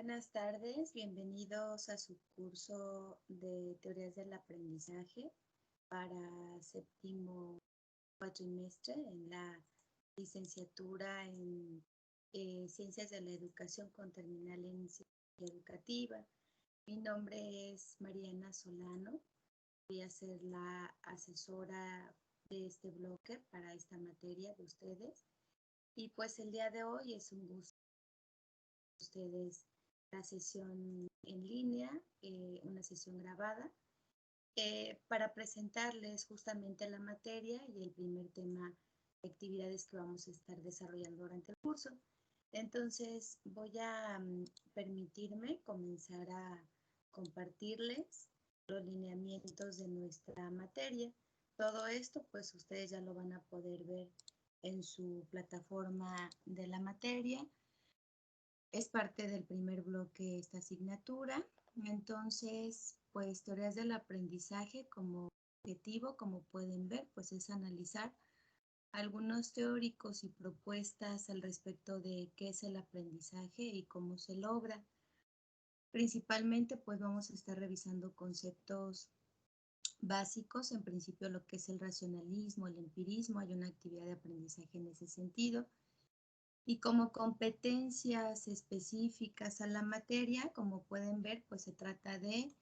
Buenas tardes, bienvenidos a su curso de teorías del aprendizaje para séptimo cuatrimestre en la licenciatura en Ciencias de la Educación con terminal en Psicología Educativa. Mi nombre es Mariana Solano, voy a ser la asesora de este bloque para esta materia de ustedes. Y pues el día de hoy es un gusto ustedes la sesión en línea, una sesión grabada, para presentarles justamente la materia y el primer tema de actividades que vamos a estar desarrollando durante el curso. Entonces voy a permitirme comenzar a compartirles los lineamientos de nuestra materia. Todo esto pues ustedes ya lo van a poder ver en su plataforma de la materia. Es parte del primer bloque esta asignatura. Entonces, pues teorías del aprendizaje como objetivo, como pueden ver, pues es analizar algunos teóricos y propuestas al respecto de qué es el aprendizaje y cómo se logra. Principalmente, pues vamos a estar revisando conceptos básicos, en principio lo que es el racionalismo, el empirismo, hay una actividad de aprendizaje en ese sentido. Y como competencias específicas a la materia, como pueden ver, pues se trata de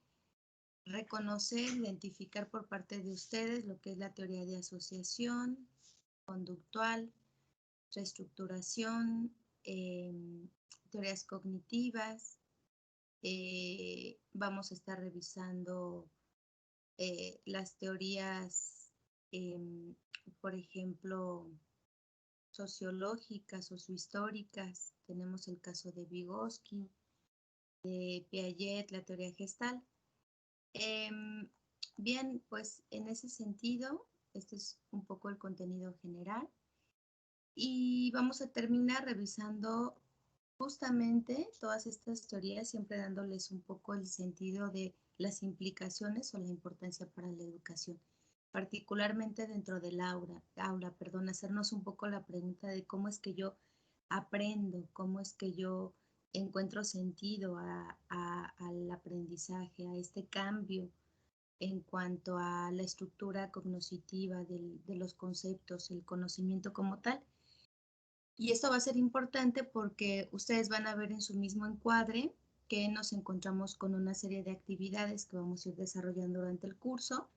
reconocer, identificar por parte de ustedes lo que es la teoría de asociación, conductual, reestructuración, teorías cognitivas. Vamos a estar revisando las teorías, por ejemplo, sociológicas, sociohistóricas. Tenemos el caso de Vygotsky, de Piaget, la teoría gestal. Bien, pues en ese sentido, este es un poco el contenido general. Y vamos a terminar revisando justamente todas estas teorías, siempre dándoles un poco el sentido de las implicaciones o la importancia para la educación, particularmente dentro del aula, hacernos un poco la pregunta de cómo es que yo aprendo, cómo es que yo encuentro sentido al aprendizaje, a este cambio en cuanto a la estructura cognitiva de los conceptos, el conocimiento como tal. Y esto va a ser importante porque ustedes van a ver en su mismo encuadre que nos encontramos con una serie de actividades que vamos a ir desarrollando durante el curso.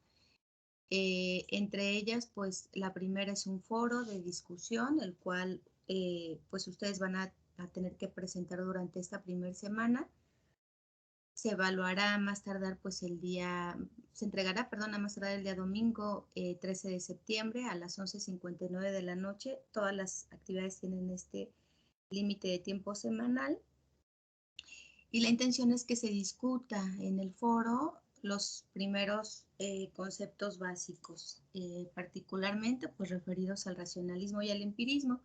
Entre ellas, pues la primera es un foro de discusión, el cual pues ustedes van a tener que presentar durante esta primera semana. Se evaluará más tardar pues el día, se entregará, perdón, a más tardar el día domingo 13 de septiembre a las 11:59 de la noche. Todas las actividades tienen este límite de tiempo semanal. Y la intención es que se discuta en el foro los primeros conceptos básicos, particularmente pues referidos al racionalismo y al empirismo.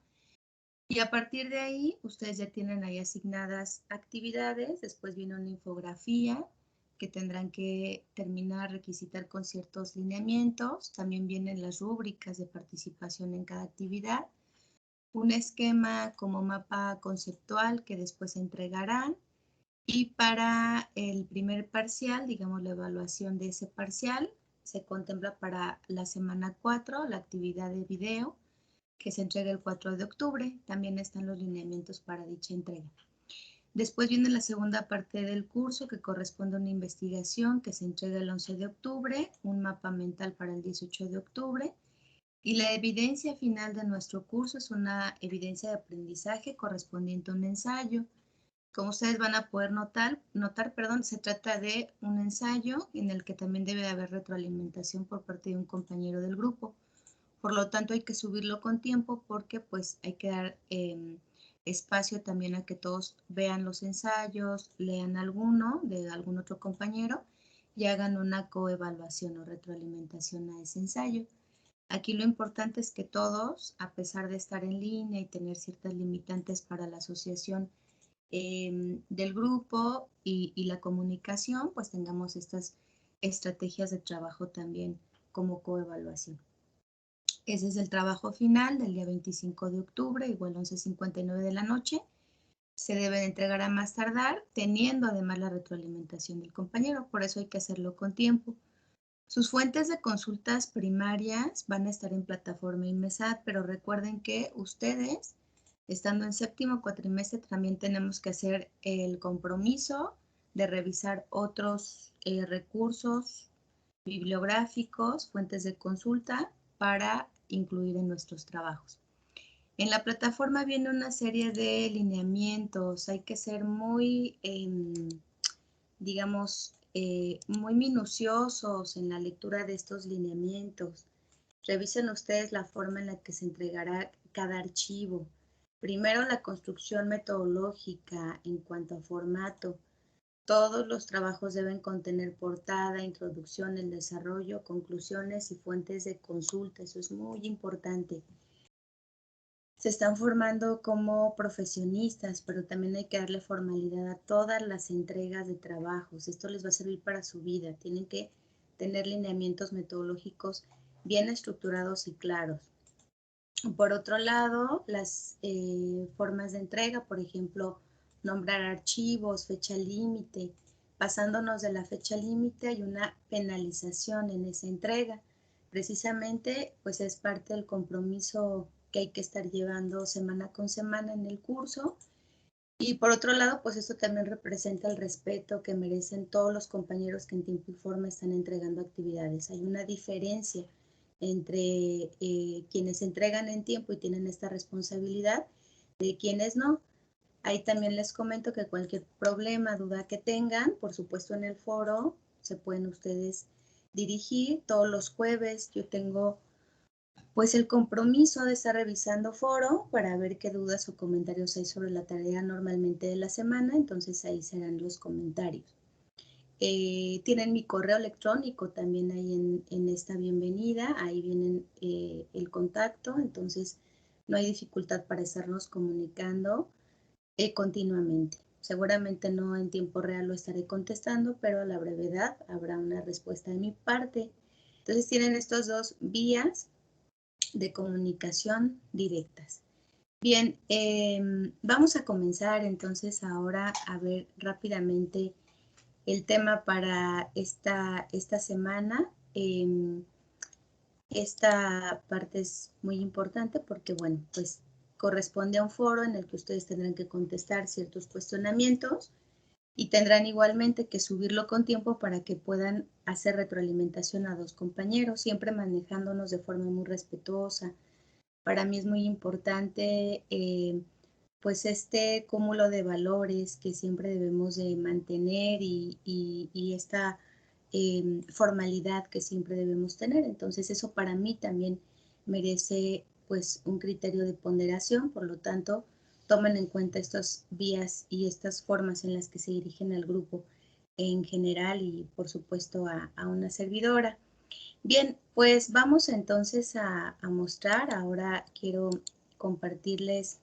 Y a partir de ahí, ustedes ya tienen ahí asignadas actividades, después viene una infografía que tendrán que terminar, requisitar con ciertos lineamientos, también vienen las rúbricas de participación en cada actividad, un esquema como mapa conceptual que después se entregarán, y para el primer parcial, digamos la evaluación de ese parcial, se contempla para la semana 4 la actividad de video, que se entrega el 4 de octubre. También están los lineamientos para dicha entrega. Después viene la segunda parte del curso, que corresponde a una investigación que se entrega el 11 de octubre, un mapa mental para el 18 de octubre. Y la evidencia final de nuestro curso es una evidencia de aprendizaje correspondiente a un ensayo. Como ustedes van a poder notar, se trata de un ensayo en el que también debe haber retroalimentación por parte de un compañero del grupo. Por lo tanto, hay que subirlo con tiempo porque pues hay que dar espacio también a que todos vean los ensayos, lean alguno de algún otro compañero y hagan una coevaluación o retroalimentación a ese ensayo. Aquí lo importante es que todos, a pesar de estar en línea y tener ciertas limitantes para la asociación del grupo y la comunicación, pues tengamos estas estrategias de trabajo también como coevaluación. Ese es el trabajo final del día 25 de octubre, igual 11:59 de la noche. Se deben entregar a más tardar, teniendo además la retroalimentación del compañero, por eso hay que hacerlo con tiempo. Sus fuentes de consultas primarias van a estar en plataforma INMESAT, pero recuerden que ustedes, estando en séptimo cuatrimestre, también tenemos que hacer el compromiso de revisar otros recursos bibliográficos, fuentes de consulta para incluir en nuestros trabajos. En la plataforma viene una serie de lineamientos, hay que ser muy, digamos, muy minuciosos en la lectura de estos lineamientos. Revisen ustedes la forma en la que se entregará cada archivo. Primero, la construcción metodológica en cuanto a formato. Todos los trabajos deben contener portada, introducción, el desarrollo, conclusiones y fuentes de consulta. Eso es muy importante. Se están formando como profesionistas, pero también hay que darle formalidad a todas las entregas de trabajos. Esto les va a servir para su vida. Tienen que tener lineamientos metodológicos bien estructurados y claros. Por otro lado, las formas de entrega, por ejemplo, nombrar archivos, fecha límite. Pasándonos de la fecha límite hay una penalización en esa entrega. Precisamente, pues es parte del compromiso que hay que estar llevando semana con semana en el curso. Y por otro lado, pues esto también representa el respeto que merecen todos los compañeros que en tiempo y forma están entregando actividades. Hay una diferencia entre quienes entregan en tiempo y tienen esta responsabilidad de quienes no. Ahí también les comento que cualquier problema, duda que tengan, por supuesto en el foro, se pueden ustedes dirigir. Todos los jueves yo tengo pues el compromiso de estar revisando foro para ver qué dudas o comentarios hay sobre la tarea normalmente de la semana, entonces ahí serán los comentarios. Tienen mi correo electrónico también ahí en esta bienvenida, ahí vienen el contacto, entonces no hay dificultad para estarnos comunicando continuamente. Seguramente no en tiempo real lo estaré contestando, pero a la brevedad habrá una respuesta de mi parte. Entonces tienen estos dos vías de comunicación directas. Bien, vamos a comenzar entonces ahora a ver rápidamente el tema para esta semana. Esta parte es muy importante porque, bueno, pues corresponde a un foro en el que ustedes tendrán que contestar ciertos cuestionamientos y tendrán igualmente que subirlo con tiempo para que puedan hacer retroalimentación a dos compañeros, siempre manejándonos de forma muy respetuosa. Para mí es muy importante pues este cúmulo de valores que siempre debemos de mantener y esta formalidad que siempre debemos tener. Entonces eso para mí también merece pues un criterio de ponderación, por lo tanto tomen en cuenta estas vías y estas formas en las que se dirigen al grupo en general y por supuesto a una servidora. Bien, pues vamos entonces a mostrar. Ahora quiero compartirles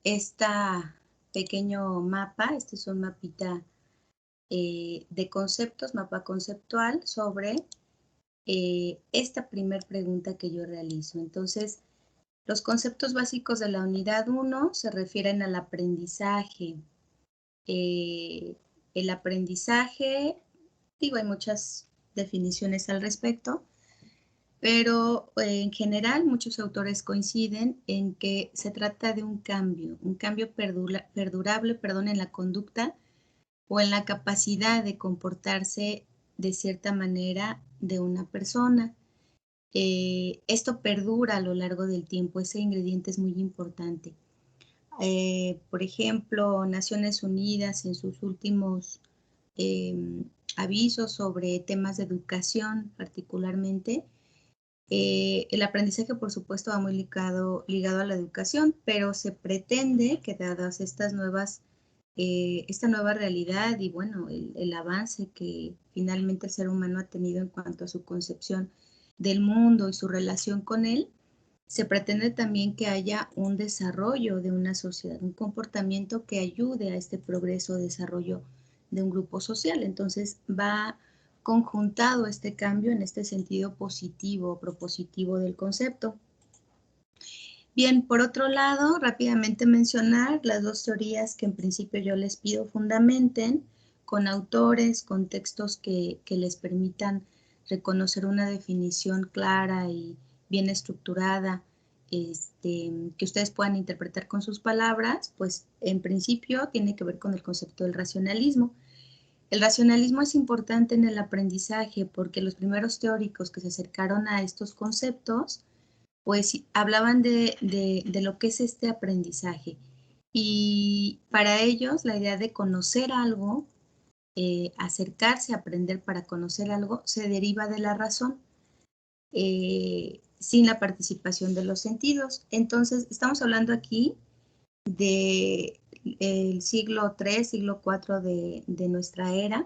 este pequeño mapa. Este es un mapita de conceptos, mapa conceptual sobre esta primera pregunta que yo realizo. Entonces, los conceptos básicos de la unidad 1 se refieren al aprendizaje. El aprendizaje, digo, hay muchas definiciones al respecto, pero en general muchos autores coinciden en que se trata de un cambio perdurable, en la conducta o en la capacidad de comportarse de cierta manera de una persona. Esto perdura a lo largo del tiempo, ese ingrediente es muy importante. Por ejemplo, Naciones Unidas en sus últimos avisos sobre temas de educación particularmente, el aprendizaje, por supuesto, va muy ligado a la educación, pero se pretende que dadas esta nueva realidad y bueno, el avance que finalmente el ser humano ha tenido en cuanto a su concepción del mundo y su relación con él, se pretende también que haya un desarrollo de una sociedad, un comportamiento que ayude a este progreso o desarrollo de un grupo social. Entonces va conjuntado este cambio en este sentido positivo, propositivo del concepto. Bien, por otro lado, rápidamente mencionar las dos teorías que en principio yo les pido fundamenten con autores, con textos que les permitan reconocer una definición clara y bien estructurada, que ustedes puedan interpretar con sus palabras, pues en principio tiene que ver con el concepto del racionalismo. El racionalismo es importante en el aprendizaje porque los primeros teóricos que se acercaron a estos conceptos pues hablaban de lo que es este aprendizaje. Y para ellos la idea de conocer algo, acercarse a aprender para conocer algo, se deriva de la razón, sin la participación de los sentidos. Entonces, estamos hablando aquí del siglo III, siglo IV de nuestra era,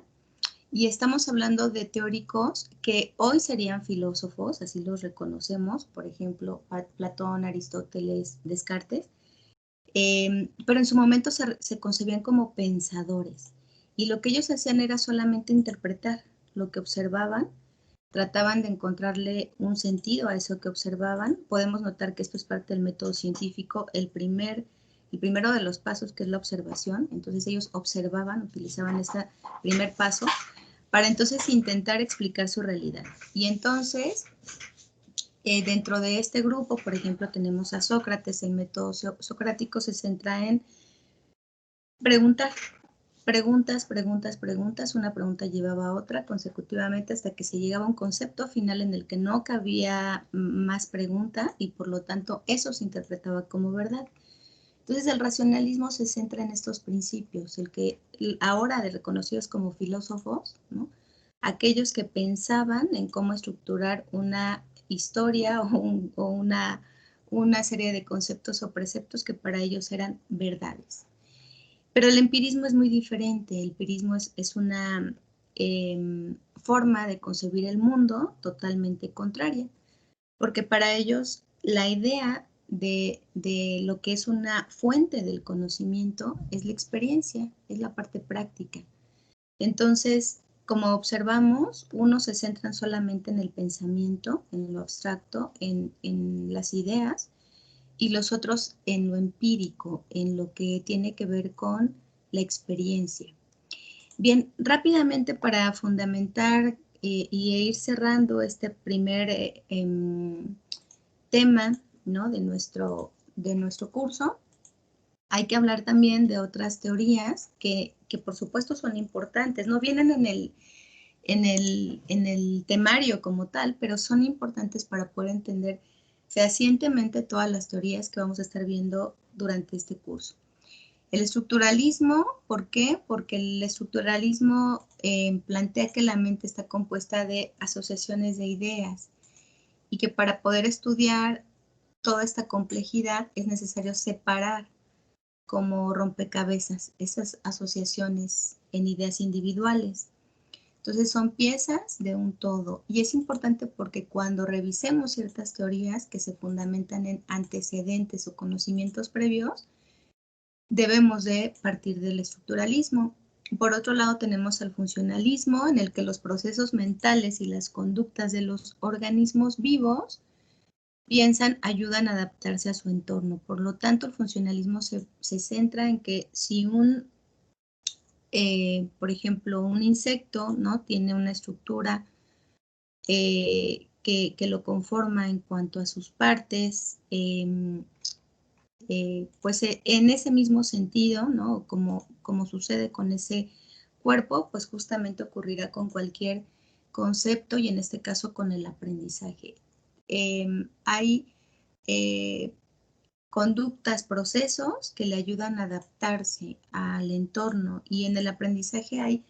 y estamos hablando de teóricos que hoy serían filósofos, así los reconocemos, por ejemplo, Platón, Aristóteles, Descartes, pero en su momento se concebían como pensadores. Y lo que ellos hacían era solamente interpretar lo que observaban, trataban de encontrarle un sentido a eso que observaban. Podemos notar que esto es parte del método científico, el primero de los pasos, que es la observación. Entonces ellos observaban, utilizaban este primer paso para entonces intentar explicar su realidad. Y entonces, dentro de este grupo, por ejemplo, tenemos a Sócrates. El método socrático se centra en preguntar, preguntas, una pregunta llevaba a otra consecutivamente hasta que se llegaba a un concepto final en el que no cabía más pregunta y por lo tanto eso se interpretaba como verdad. Entonces el racionalismo se centra en estos principios, el que ahora reconocidos como filósofos, ¿no? Aquellos que pensaban en cómo estructurar una historia o una serie de conceptos o preceptos que para ellos eran verdades. Pero el empirismo es muy diferente. El empirismo es una forma de concebir el mundo totalmente contraria, porque para ellos la idea de lo que es una fuente del conocimiento es la experiencia, es la parte práctica. Entonces, como observamos, unos se centran solamente en el pensamiento, en lo abstracto, en las ideas, y los otros en lo empírico, en lo que tiene que ver con la experiencia. Bien, rápidamente para fundamentar y ir cerrando este primer tema, ¿no? de nuestro curso, hay que hablar también de otras teorías que por supuesto son importantes. No vienen en el temario como tal, pero son importantes para poder entender fehacientemente todas las teorías que vamos a estar viendo durante este curso. El estructuralismo, ¿por qué? Porque el estructuralismo plantea que la mente está compuesta de asociaciones de ideas y que para poder estudiar toda esta complejidad es necesario separar como rompecabezas esas asociaciones en ideas individuales. Entonces son piezas de un todo y es importante porque cuando revisemos ciertas teorías que se fundamentan en antecedentes o conocimientos previos, debemos de partir del estructuralismo. Por otro lado tenemos al funcionalismo, en el que los procesos mentales y las conductas de los organismos vivos piensan, ayudan a adaptarse a su entorno. Por lo tanto, el funcionalismo se centra en que si por ejemplo, un insecto, ¿no? tiene una estructura que lo conforma en cuanto a sus partes, pues en ese mismo sentido, ¿no? Como sucede con ese cuerpo, pues justamente ocurrirá con cualquier concepto y en este caso con el aprendizaje. Hay conductas, procesos que le ayudan a adaptarse al entorno y en el aprendizaje hay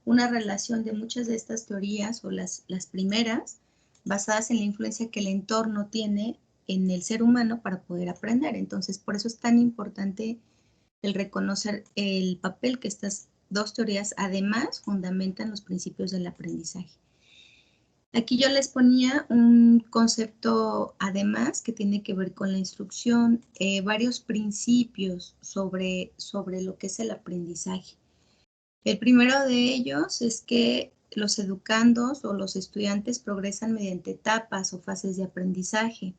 una relación de muchas de estas teorías o las primeras basadas en la influencia que el entorno tiene en el ser humano para poder aprender. Entonces, por eso es tan importante el reconocer el papel que estas dos teorías además fundamentan los principios del aprendizaje. Aquí yo les ponía un concepto además que tiene que ver con la instrucción, varios principios sobre lo que es el aprendizaje. El primero de ellos es que los educandos o los estudiantes progresan mediante etapas o fases de aprendizaje.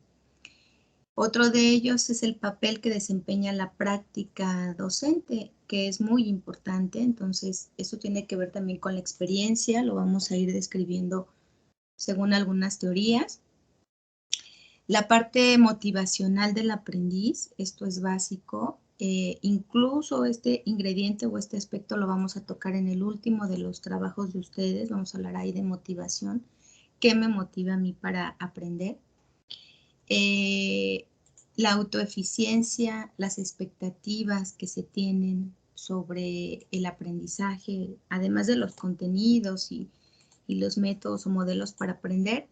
Otro de ellos es el papel que desempeña la práctica docente, que es muy importante. Entonces, eso tiene que ver también con la experiencia, lo vamos a ir describiendo según algunas teorías. La parte motivacional del aprendiz, esto es básico. Incluso este ingrediente o este aspecto lo vamos a tocar en el último de los trabajos de ustedes. Vamos a hablar ahí de motivación. ¿Qué me motiva a mí para aprender? La autoeficiencia, las expectativas que se tienen sobre el aprendizaje, además de los contenidos y los métodos o modelos para aprender,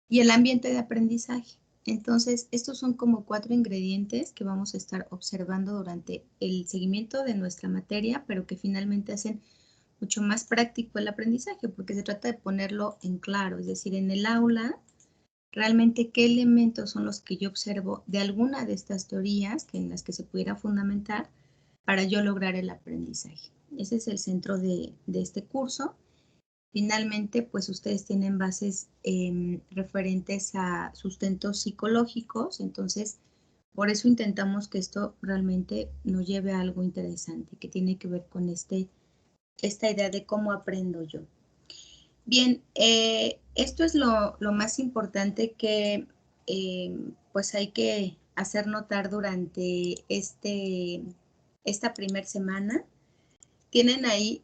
y el ambiente de aprendizaje. Entonces, estos son como 4 ingredientes que vamos a estar observando durante el seguimiento de nuestra materia, pero que finalmente hacen mucho más práctico el aprendizaje, porque se trata de ponerlo en claro, es decir, en el aula, realmente qué elementos son los que yo observo de alguna de estas teorías que en las que se pudiera fundamentar para yo lograr el aprendizaje. Ese es el centro de este curso. Finalmente, pues ustedes tienen bases referentes a sustentos psicológicos, entonces por eso intentamos que esto realmente nos lleve a algo interesante, que tiene que ver con esta idea de cómo aprendo yo. Bien, esto es lo más importante que pues hay que hacer notar durante esta primera semana. Tienen ahí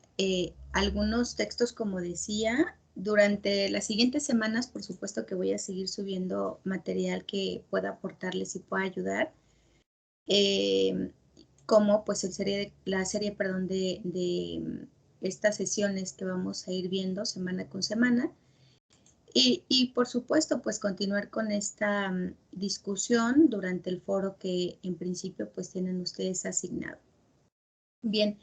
algunos textos, como decía. Durante las siguientes semanas, por supuesto que voy a seguir subiendo material que pueda aportarles y pueda ayudar. Como pues la serie de estas sesiones que vamos a ir viendo semana con semana. Y por supuesto, pues continuar con esta discusión durante el foro que en principio pues tienen ustedes asignado. Bien,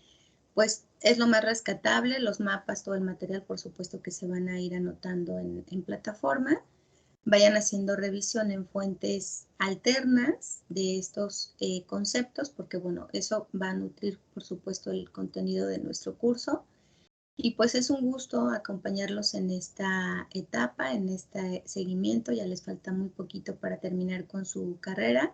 pues es lo más rescatable, los mapas, todo el material, por supuesto que se van a ir anotando en plataforma. Vayan haciendo revisión en fuentes alternas de estos conceptos, porque bueno, eso va a nutrir, por supuesto, el contenido de nuestro curso. Y pues es un gusto acompañarlos en esta etapa, en este seguimiento. Ya les falta muy poquito para terminar con su carrera.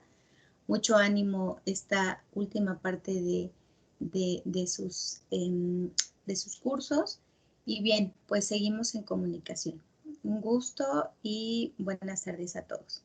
Mucho ánimo esta última parte de sus cursos. Y bien, pues seguimos en comunicación. Un gusto y buenas tardes a todos.